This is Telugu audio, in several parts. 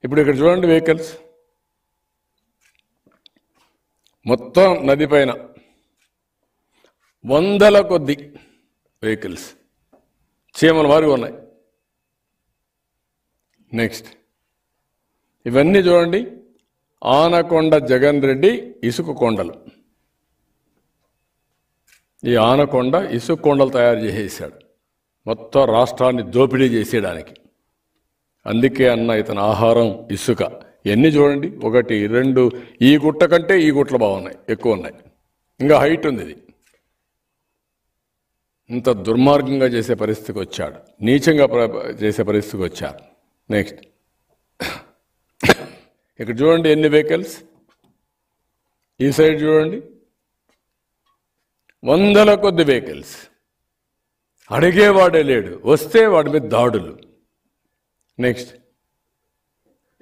ఇప్పుడు ఇక్కడ చూడండి వెహికల్స్ మొత్తం నది పైన వందల కొద్ది వెహికల్స్ చీమల వారిగా ఉన్నాయి. నెక్స్ట్ ఇవన్నీ చూడండి, ఆనకొండ జగన్ రెడ్డి ఇసుక కొండలు. ఈ ఆనకొండ ఇసుక కొండలు తయారు చేసేసాడు మొత్తం రాష్ట్రాన్ని దోపిడీ చేసేయడానికి. అందుకే అన్న ఇతని ఆహారం ఇసుక. ఇవన్నీ చూడండి, 1, 2 ఈ గుట్ట కంటే ఈ గుట్టలు బాగున్నాయి, ఎక్కువ ఉన్నాయి, ఇంకా హైట్ ఉంది. ఇది ఇంత దుర్మార్గంగా చేసే పరిస్థితికి వచ్చాడు, నీచంగా చేసే పరిస్థితికి వచ్చాడు. నెక్స్ట్ ఇక్కడ చూడండి ఎన్ని వెహికల్స్, ఈ సైడ్ చూడండి వందల కొద్ది వెహికల్స్. అడిగేవాడే లేడు, వస్తే వాడి మీద దాడులు. నెక్స్ట్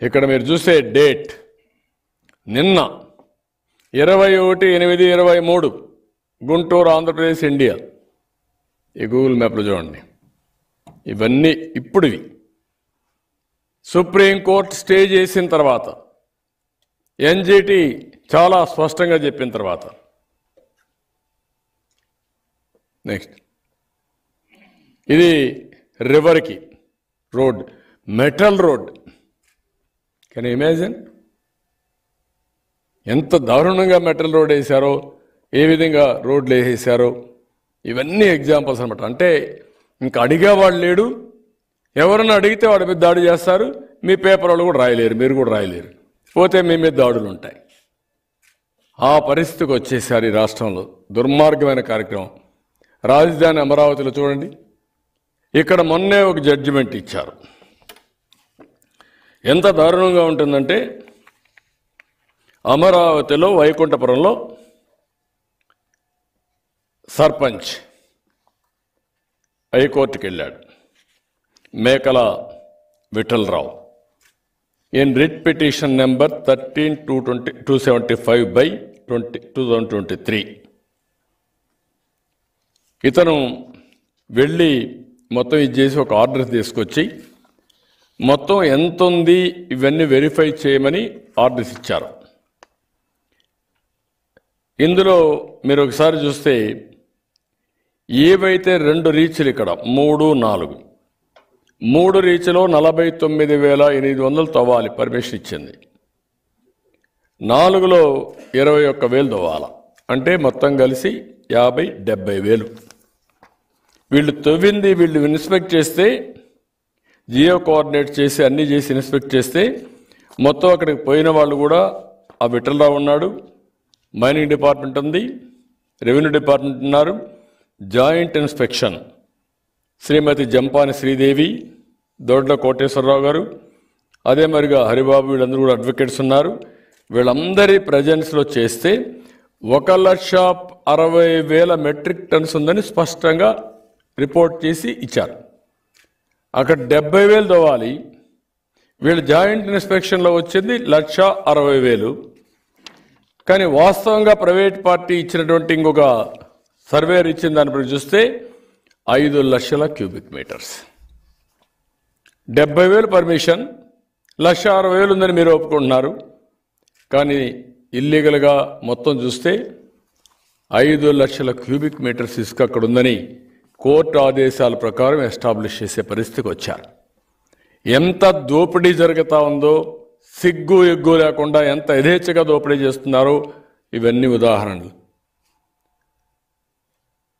ఇక్కడ మీరు చూసే డేట్ నిన్న 21/8/23 గుంటూరు, ఆంధ్రప్రదేశ్, ఇండియా. ఈ గూగుల్ మ్యాప్లో చూడండి, ఇవన్నీ ఇప్పుడువి. సుప్రీంకోర్టు స్టే చేసిన తర్వాత, ఎన్జిటి చాలా స్పష్టంగా చెప్పిన తర్వాత. నెక్స్ట్ ఇది రివర్కి road, metal road. Can you imagine ఎంత దారుణంగా మెటల్ రోడ్ వేశారో, ఏ విధంగా రోడ్లు వేసేసారో. ఇవన్నీ ఎగ్జాంపుల్స్ అనమాట. అంటే ఇంకా అడిగేవాడు లేడు, ఎవరన్నా అడిగితే వాడి మీద దాడి చేస్తారు. మీ పేపర్ వాళ్ళు కూడా రాయలేరు, మీరు కూడా రాయలేరు, పోతే మీ మీద దాడులు ఉంటాయి. ఆ పరిస్థితికి వచ్చేసారు ఈ రాష్ట్రంలో. దుర్మార్గమైన కార్యక్రమం. రాజధాని అమరావతిలో చూడండి, ఇక్కడ మొన్నే ఒక జడ్జిమెంట్ ఇచ్చారు. ఎంత దారుణంగా ఉంటుందంటే, అమరావతిలో వైకుంఠపురంలో సర్పంచ్ హైకోర్టుకి వెళ్ళాడు, మేకల Vithal Rao. In writ petition number 13/275/2023 ఇతను వెళ్ళి మొత్తం ఇది చేసి ఒక ఆర్డర్ తీసుకొచ్చి మొత్తం ఎంత ఉంది ఇవన్నీ వెరిఫై చేయమని ఆర్డర్స్ ఇచ్చారు. ఇందులో మీరు ఒకసారి చూస్తే ఏవైతే 2 రీచ్లు ఇక్కడ 3, 4, 3 రీచ్లో 49,800 తవ్వాలి పర్మిషన్ ఇచ్చింది. 4లో 21,000 తవ్వాలి, అంటే మొత్తం కలిసి 50,000-70,000. వీళ్ళు తవ్వింది, వీళ్ళు ఇన్స్పెక్ట్ చేస్తే, జియో కోఆర్డినేట్ చేసి అన్నీ చేసి ఇన్స్పెక్ట్ చేస్తే, మొత్తం అక్కడికి పోయిన వాళ్ళు కూడా ఆ విఠలరావు ఉన్నాడు, మైనింగ్ డిపార్ట్మెంట్ ఉంది, రెవెన్యూ డిపార్ట్మెంట్ ఉన్నారు, జాయింట్ ఇన్స్పెక్షన్ శ్రీమతి జంపాని శ్రీదేవి, దొడ్ల కోటేశ్వరరావు గారు, అదే మరిగా హరిబాబు, వీళ్ళందరూ కూడా అడ్వకేట్స్ ఉన్నారు. వీళ్ళందరి ప్రజెన్స్లో చేస్తే 1,60,000 మెట్రిక్ టన్స్ ఉందని స్పష్టంగా రిపోర్ట్ చేసి ఇచ్చారు. అక్కడ 70,000 తవ్వాలి, వీళ్ళు జాయింట్ ఇన్స్పెక్షన్లో వచ్చింది 1,60,000. కానీ వాస్తవంగా ప్రైవేట్ పార్టీ ఇచ్చినటువంటి ఇంకొక సర్వేర్ ఇచ్చిన దాన్ని బట్టి చూస్తే 5 లక్షల క్యూబిక్ మీటర్స్. 70,000 పర్మిషన్, 1,60,000 ఉందని మీరు ఒప్పుకుంటున్నారు. కానీ ఇల్లీగల్గా మొత్తం చూస్తే 5 లక్షల క్యూబిక్ మీటర్స్ ఇసుక అక్కడ ఉందని కోర్టు ఆదేశాల ప్రకారం ఎస్టాబ్లిష్ చేసే పరిస్థితికి వచ్చారు. ఎంత దోపిడీ జరుగుతూ ఉందో, సిగ్గు ఎగ్గు లేకుండా ఎంత యథేచ్ఛగా దోపిడీ చేస్తున్నారో ఇవన్నీ ఉదాహరణలు.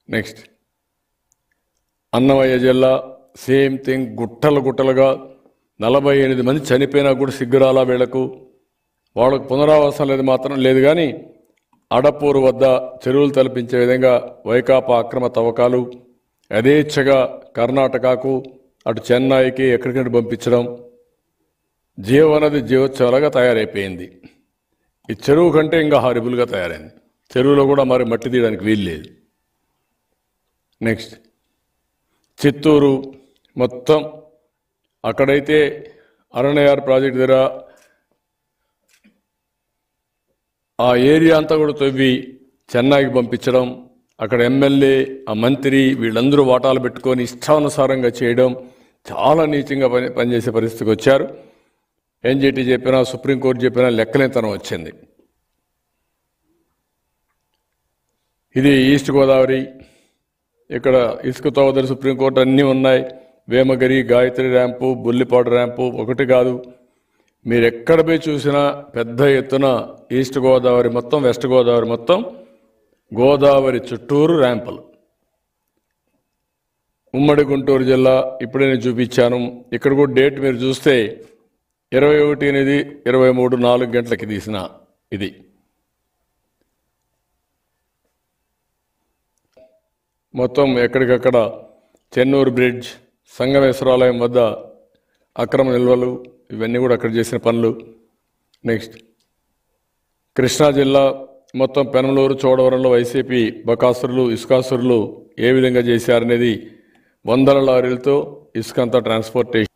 నెక్స్ట్ అన్నమయ్య జిల్లా సేమ్ థింగ్, గుట్టలుగా 48 మంది చనిపోయినా కూడా సిగ్గురాలా వీళ్లకు. వాళ్ళకు పునరావాసం మాత్రం లేదు. కానీ అడపూరు వద్ద చెరువులు తలపించే విధంగా వైకాపా అక్రమ తవ్వకాలు యథేచ్ఛగా కర్ణాటకకు, అటు చెన్నైకి ఎక్కడికక్కడ పంపించడం, జీవనది జీవోత్సవాలుగా తయారైపోయింది. ఈ చెరువు కంటే ఇంకా హారిబుల్గా తయారైంది. చెరువులో కూడా మరి మట్టి తీయడానికి వీలు లేదు. నెక్స్ట్ చిత్తూరు మొత్తం, అక్కడైతే అరణ్యార్ ప్రాజెక్ట్ దగ్గర ఆ ఏరియా అంతా కూడా తవ్వి చెన్నైకి పంపించడం, అక్కడ ఎమ్మెల్యే, ఆ మంత్రి వీళ్ళందరూ వాటాలు పెట్టుకొని ఇష్టానుసారంగా చేయడం, చాలా నీచంగా పనిచేసే పరిస్థితికి వచ్చారు. ఎన్జిటి చెప్పినా సుప్రీంకోర్టు చెప్పినా లెక్కలేనితనం వచ్చింది. ఇది ఈస్ట్ గోదావరి. ఇక్కడ ఇసుకతో వదిలి సుప్రీంకోర్టు అన్నీ ఉన్నాయి. వేమగిరి, గాయత్రి ర్యాంపు, బుల్లిపాడు ర్యాంపు ఒకటి కాదు. మీరు ఎక్కడ పోయి చూసినా పెద్ద ఎత్తున ఈస్ట్ గోదావరి మొత్తం, వెస్ట్ గోదావరి మొత్తం, గోదావరి చుట్టూరు ర్యాంపులు. ఉమ్మడి గుంటూరు జిల్లా ఇప్పుడే నేను చూపించాను. ఇక్కడ కూడా డేట్ మీరు చూస్తే 21/8/23 4 గంటలకి తీసిన ఇది. మొత్తం ఎక్కడికక్కడ చెన్నూరు బ్రిడ్జ్, సంగమేశ్వరాలయం వద్ద అక్రమ నిల్వలు, ఇవన్నీ కూడా అక్కడ చేసిన పనులు. నెక్స్ట్ కృష్ణా జిల్లా మొత్తం పెనమలూరు, చోడవరంలో వైసీపీ బకాసురులు, ఇసుకాసురులు ఏ విధంగా చేశారనేది వందల లారీలతో ఇసుకంతా ట్రాన్స్పోర్టేషన్